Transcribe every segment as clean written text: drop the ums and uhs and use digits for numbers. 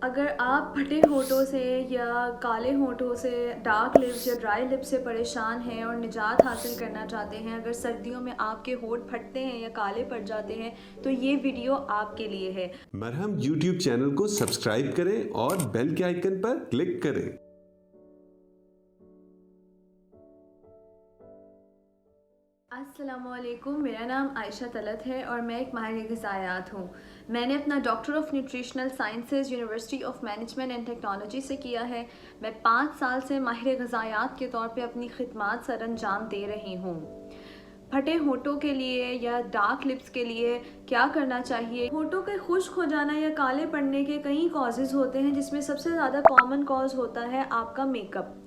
अगर आप फटे होठों से या काले होठों से, डार्क लिप्स या ड्राई लिप्स से परेशान हैं और निजात हासिल करना चाहते हैं, अगर सर्दियों में आपके होठ फटते हैं या काले पड़ जाते हैं, तो ये वीडियो आपके लिए है। मरहम यूट्यूब चैनल को सब्सक्राइब करें और बेल के आइकन पर क्लिक करें। अस्सलामुअलैकुम, मेरा नाम आयशा तलत है और मैं एक माहिर ग़िज़ायात हूँ। मैंने अपना doctor of nutritional sciences university of management and technology से किया है। मैं 5 साल से माहिर ग़िज़ायात के तौर पे अपनी खिदमात सरअंजाम दे रही हूँ। फटे होठों के लिए या डार्क लिप्स के लिए क्या करना चाहिए? होठों के खुश्क हो जाना या काले पड़ने के कई कॉजेज़ होते हैं, जिसमें सबसे ज़्यादा कॉमन कॉज होता है आपका मेकअप।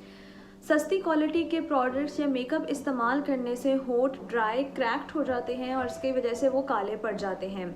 सस्ती क्वालिटी के प्रोडक्ट्स या मेकअप इस्तेमाल करने से होठ ड्राई, क्रैक्ड हो जाते हैं और इसकी वजह से वो काले पड़ जाते हैं।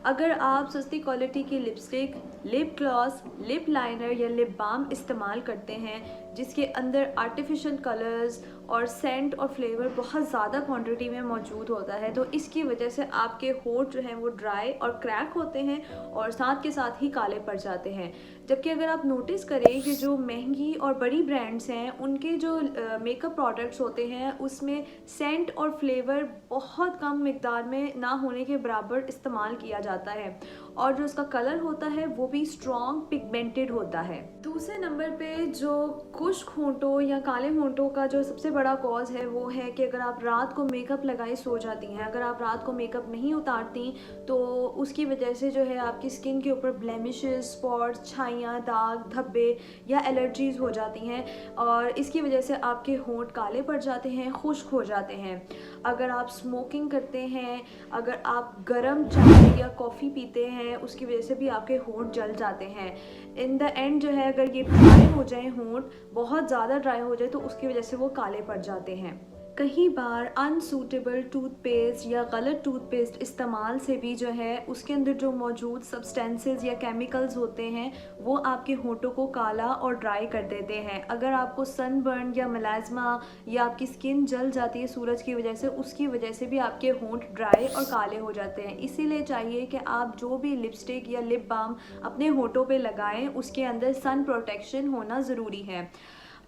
अगर आप सस्ती क्वालिटी की lipstick, lip gloss, lip liner या लिप बाम इस्तेमाल करते हैं जिसके अंदर आर्टिफिशियल कलर्स और सेंट और फ्लेवर बहुत ज़्यादा क्वांटिटी में मौजूद होता है, तो इसकी वजह से आपके होठ जो हैं वो ड्राई और क्रैक होते हैं और साथ के साथ ही काले पड़ जाते हैं। जबकि अगर आप नोटिस करें कि जो महंगी और बड़ी ब्रांड्स हैं उनके जो मेकअप प्रोडक्ट्स होते हैं उसमें सेंट और फ्लेवर बहुत कम मिकदार में ना होने के बराबर इस्तेमाल किया जाता है और जो उसका कलर होता है वो भी स्ट्रॉन्ग पिगमेंटेड होता है। दूसरे नंबर पे जो खुश्क होंठों या काले होंठों का जो सबसे बड़ा कॉज है वो है कि अगर आप रात को मेकअप लगाए सो जाती हैं, अगर आप रात को मेकअप नहीं उतारती तो उसकी वजह से जो है आपकी स्किन के ऊपर ब्लेमिशेस, स्पॉट्स, छाइयाँ, दाग, धब्बे या एलर्जीज़ हो जाती हैं और इसकी वजह से आपके होंठ काले पड़ जाते हैं, खुश्क हो जाते हैं। अगर आप स्मोकिंग करते हैं, अगर आप गर्म चाय या कॉफ़ी पीते हैं, उसकी वजह से भी आपके होंठ जल जाते हैं। इन द एंड जो है अगर ये ड्राई हो जाए, होंठ बहुत ज़्यादा ड्राई हो जाए तो उसकी वजह से वो काले पड़ जाते हैं। कई बार अनसूटेबल टूथपेस्ट या गलत टूथपेस्ट इस्तेमाल से भी जो है उसके अंदर जो मौजूद सब्सटेंसेस या केमिकल्स होते हैं वो आपके होठों को काला और ड्राई कर देते हैं। अगर आपको सनबर्न या मेलाज़्मा या आपकी स्किन जल जाती है सूरज की वजह से, उसकी वजह से भी आपके होंठ ड्राई और काले हो जाते हैं। इसीलिए चाहिए कि आप जो भी लिपस्टिक या लिप बाम अपने होठों पे लगाएं उसके अंदर सन प्रोटेक्शन होना ज़रूरी है।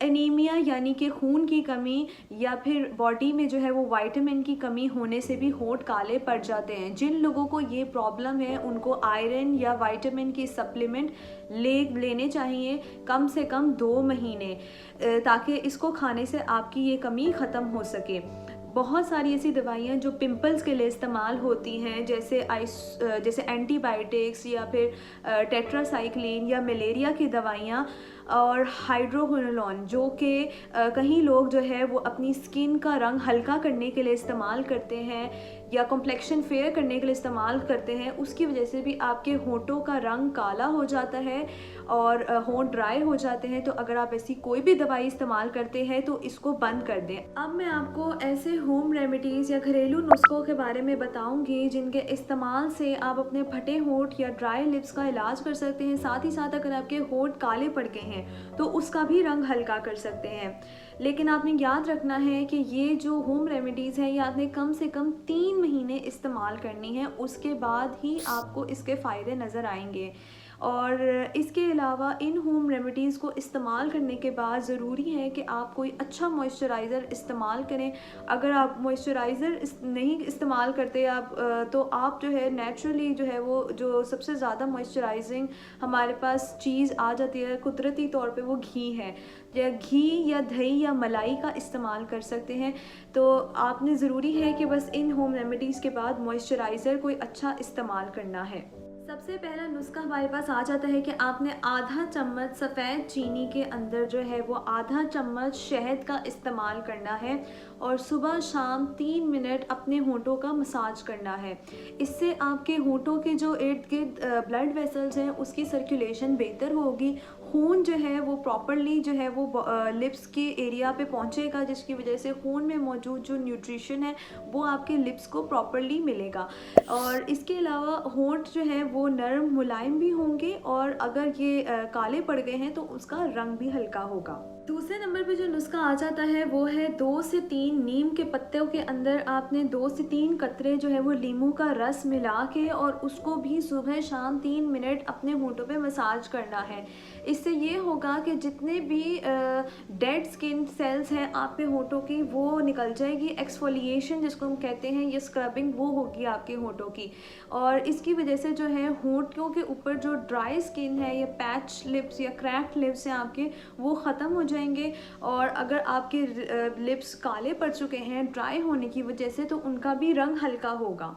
एनीमिया यानी कि खून की कमी या फिर बॉडी में जो है वो विटामिन की कमी होने से भी होठ काले पड़ जाते हैं। जिन लोगों को ये प्रॉब्लम है उनको आयरन या विटामिन की सप्लीमेंट लेने चाहिए कम से कम 2 महीने, ताकि इसको खाने से आपकी ये कमी ख़त्म हो सके। बहुत सारी ऐसी दवाइयाँ जो पिंपल्स के लिए इस्तेमाल होती हैं जैसे एंटीबायोटिक्स या फिर टेट्रासाइक्लिन या मलेरिया की दवाइयाँ और हाइड्रोक्विनोलोन, जो कि कहीं लोग जो है वो अपनी स्किन का रंग हल्का करने के लिए इस्तेमाल करते हैं या कॉम्प्लेक्शन फेयर करने के लिए इस्तेमाल करते हैं, उसकी वजह से भी आपके होठों का रंग काला हो जाता है और होंठ ड्राई हो जाते हैं। तो अगर आप ऐसी कोई भी दवाई इस्तेमाल करते हैं तो इसको बंद कर दें। अब मैं आपको ऐसे होम रेमेडीज़ या घरेलू नुस्खों के बारे में बताऊंगी जिनके इस्तेमाल से आप अपने फटे होंठ या ड्राई लिप्स का इलाज कर सकते हैं। साथ ही साथ अगर आपके होंठ काले पड़ गए हैं तो उसका भी रंग हल्का कर सकते हैं। लेकिन आपने याद रखना है कि ये जो होम रेमेडीज़ हैं ये आपने कम से कम 3 महीने इस्तेमाल करनी है, उसके बाद ही आपको इसके फ़ायदे नज़र आएंगे। और इसके अलावा इन होम रेमेडीज़ को इस्तेमाल करने के बाद ज़रूरी है कि आप कोई अच्छा मॉइस्चराइज़र इस्तेमाल करें। अगर आप मॉइस्चराइज़र नहीं इस्तेमाल करते तो आप जो है नेचुरली जो है वो जो सबसे ज़्यादा मॉइस्चराइजिंग हमारे पास चीज़ आ जाती है कुदरती तौर पे, वो घी है। या घी या दही या मलाई का इस्तेमाल कर सकते हैं। तो आपने ज़रूरी है कि बस इन होम रेमेडीज़ के बाद मॉइस्चराइज़र कोई अच्छा इस्तेमाल करना है। सबसे पहला नुस्खा हमारे पास आ जाता है कि आपने आधा चम्मच सफ़ेद चीनी के अंदर जो है वो आधा चम्मच शहद का इस्तेमाल करना है और सुबह शाम 3 मिनट अपने होंठों का मसाज करना है। इससे आपके होंठों के जो इर्द गिर्द ब्लड वेसल्स हैं उसकी सर्कुलेशन बेहतर होगी। खून जो है वो प्रॉपरली जो है वो लिप्स के एरिया पे पहुंचेगा, जिसकी वजह से खून में मौजूद जो न्यूट्रिशन है वो आपके लिप्स को प्रॉपरली मिलेगा। और इसके अलावा होंठ जो है वो नरम मुलायम भी होंगे और अगर ये काले पड़ गए हैं तो उसका रंग भी हल्का होगा। दूसरे नंबर पे जो नुस्खा आ जाता है वो है 2 से 3 नीम के पत्तों के अंदर आपने 2 से 3 कतरे जो है वो नींबू का रस मिला के और उसको भी सुबह शाम 3 मिनट अपने होंठों पे मसाज करना है। इससे ये होगा कि जितने भी डेड स्किन सेल्स हैं आपके होंठों की वो निकल जाएगी। एक्सफोलिएशन जिसको हम कहते हैं, ये स्क्रबिंग वो होगी आपके होंठों की, और इसकी वजह से जो है होंठों के ऊपर जो ड्राई स्किन है या पैच लिप्स या क्रैक्ड लिप्स हैं आपके, वो ख़त्म हो जाएंगे। और अगर आपके लिप्स काले पड़ चुके हैं ड्राई होने की वजह से, तो उनका भी रंग हल्का होगा।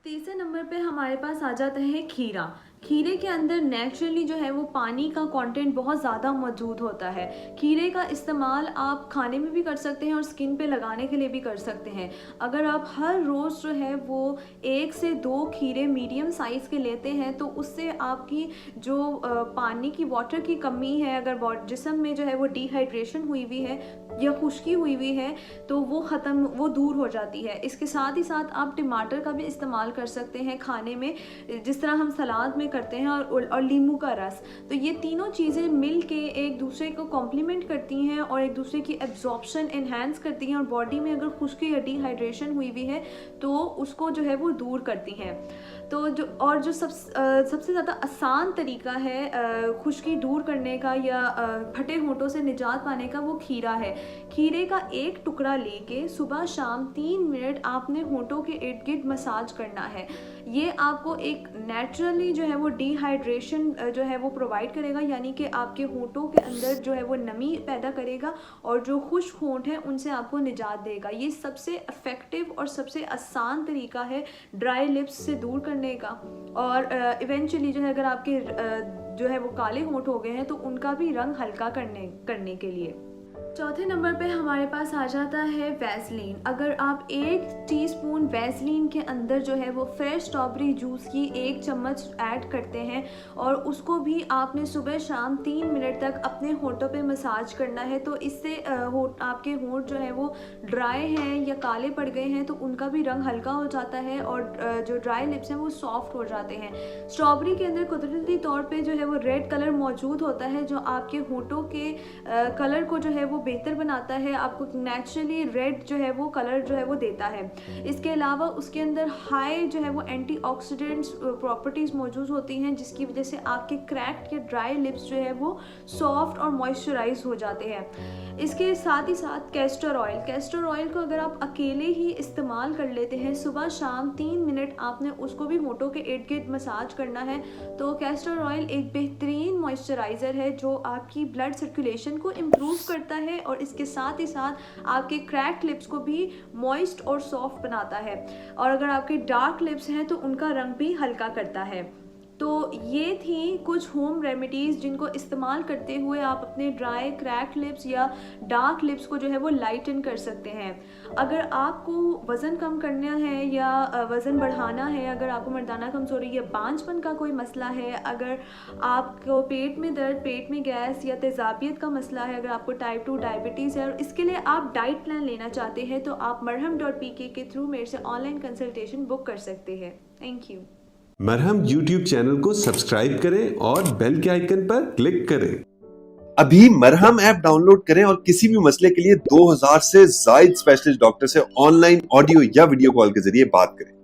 तीसरे नंबर पे हमारे पास आ जाता है खीरा। खीरे के अंदर नेचुरली जो है वो पानी का कंटेंट बहुत ज़्यादा मौजूद होता है। खीरे का इस्तेमाल आप खाने में भी कर सकते हैं और स्किन पे लगाने के लिए भी कर सकते हैं। अगर आप हर रोज़ जो है वो 1 से 2 खीरे मीडियम साइज़ के लेते हैं तो उससे आपकी जो पानी की वाटर की कमी है, अगर जिस्म में जो है वो डिहाइड्रेशन हुई हुई है या खुश्की हुई हुई है, तो वो दूर हो जाती है। इसके साथ ही साथ आप टमाटर का भी इस्तेमाल कर सकते हैं खाने में, जिस तरह हम सलाद में करते हैं, और नींबू का रस। तो ये तीनों चीज़ें मिल के एक दूसरे को कॉम्प्लीमेंट करती हैं और एक दूसरे की एब्जॉर्प्शन एनहांस करती हैं, और बॉडी में अगर खुश्की या डिहाइड्रेशन हुई हुई है तो उसको जो है वो दूर करती हैं। तो जो सबसे ज़्यादा आसान तरीका है खुश्की दूर करने का या फटे होंठों से निजात पाने का, वो खीरा है। खीरे का एक टुकड़ा लेके सुबह शाम 3 मिनट आपने होंठों के इर्द गिर्द मसाज करना है। ये आपको एक नेचुरली जो है वो डिहाइड्रेशन जो है वो प्रोवाइड करेगा, यानी कि आपके होंठों के अंदर जो है वो नमी पैदा करेगा और जो खुश्क होंठ हैं उनसे आपको निजात देगा। ये सबसे इफ़ेक्टिव और सबसे आसान तरीका है ड्राई लिप्स से दूर करने का। और इवेंचुअली जो है अगर आपके जो है वो काले होंठ हो गए हैं तो उनका भी रंग हल्का करने के लिए। चौथे नंबर पे हमारे पास आ जाता है वैसलीन। अगर आप 1 टीस्पून वैसलीन के अंदर जो है वो फ्रेश स्ट्रॉबेरी जूस की 1 चम्मच ऐड करते हैं और उसको भी आपने सुबह शाम 3 मिनट तक अपने होंठों पे मसाज करना है, तो इससे आपके होंठ जो है वो ड्राई हैं या काले पड़ गए हैं तो उनका भी रंग हल्का हो जाता है और जो ड्राई लिप्स हैं वो सॉफ्ट हो जाते हैं। स्ट्रॉबेरी के अंदर कुदरती तौर पे जो है वो रेड कलर मौजूद होता है जो आपके होंठों के कलर को जो है वो बेहतर बनाता है, आपको नेचुरली रेड जो है वो कलर जो है वो देता है। इसके अलावा उसके अंदर हाई जो है वो एंटीऑक्सीडेंट्स प्रॉपर्टीज़ मौजूद होती हैं, जिसकी वजह से आपके क्रैक्ड या ड्राई लिप्स जो है वो सॉफ्ट और मॉइस्चराइज हो जाते हैं। इसके साथ ही साथ कैस्टर ऑयल को अगर आप अकेले ही इस्तेमाल कर लेते हैं, सुबह शाम 3 मिनट आपने उसको भी होंठों के इर्द गिर्द मसाज करना है, तो कैस्टर ऑयल एक बेहतरीन मॉइस्चराइज़र है जो आपकी ब्लड सर्कुलेशन को इम्प्रूव करता है और इसके साथ ही साथ आपके क्रैक्ड लिप्स को भी मॉइस्ट और सॉफ्ट बनाता है, और अगर आपके डार्क लिप्स हैं तो उनका रंग भी हल्का करता है। तो ये थी कुछ होम रेमेडीज़ जिनको इस्तेमाल करते हुए आप अपने ड्राई क्रैक्ड लिप्स या डार्क लिप्स को जो है वो लाइटन कर सकते हैं। अगर आपको वज़न कम करना है या वज़न बढ़ाना है, अगर आपको मर्दाना कमज़ोरी या बांझपन का कोई मसला है, अगर आपको पेट में दर्द, पेट में गैस या तेज़ाबियत का मसला है, अगर आपको टाइप 2 डायबिटीज़ है और इसके लिए आप डाइट प्लान लेना चाहते हैं, तो आप marham.pk के थ्रू मेरे से ऑनलाइन कंसल्टेशन बुक कर सकते हैं। Thank you. मरहम यूट्यूब चैनल को सब्सक्राइब करें और बेल के आइकन पर क्लिक करें। अभी मरहम ऐप डाउनलोड करें और किसी भी मसले के लिए 2000 से ज्यादा स्पेशलिस्ट डॉक्टर से ऑनलाइन ऑडियो या वीडियो कॉल के जरिए बात करें।